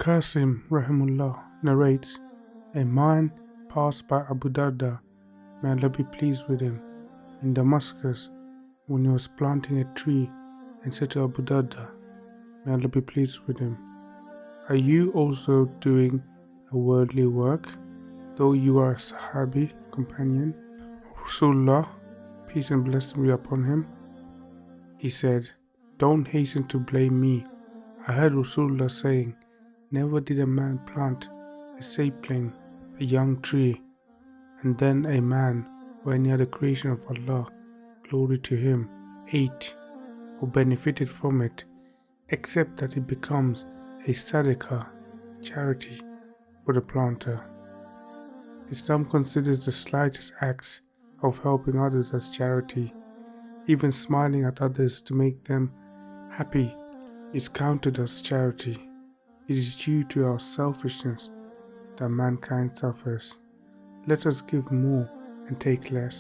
Qasim Rahimullah narrates, a man passed by Abu Darda, may Allah be pleased with him, in Damascus when he was planting a tree, and said to Abu Darda, may Allah be pleased with him, are you also doing a worldly work, though you are a Sahabi companion of Rasulullah, peace and blessing be upon him? He said, don't hasten to blame me. I heard Rasulullah saying, never did a man plant a sapling, a young tree, and then a man or any other creation of Allah, glory to him, ate or benefited from it, except that it becomes a sadaqah, charity, for the planter. Islam considers the slightest acts of helping others as charity. Even smiling at others to make them happy is counted as charity. It is due to our selfishness that mankind suffers. Let us give more and take less.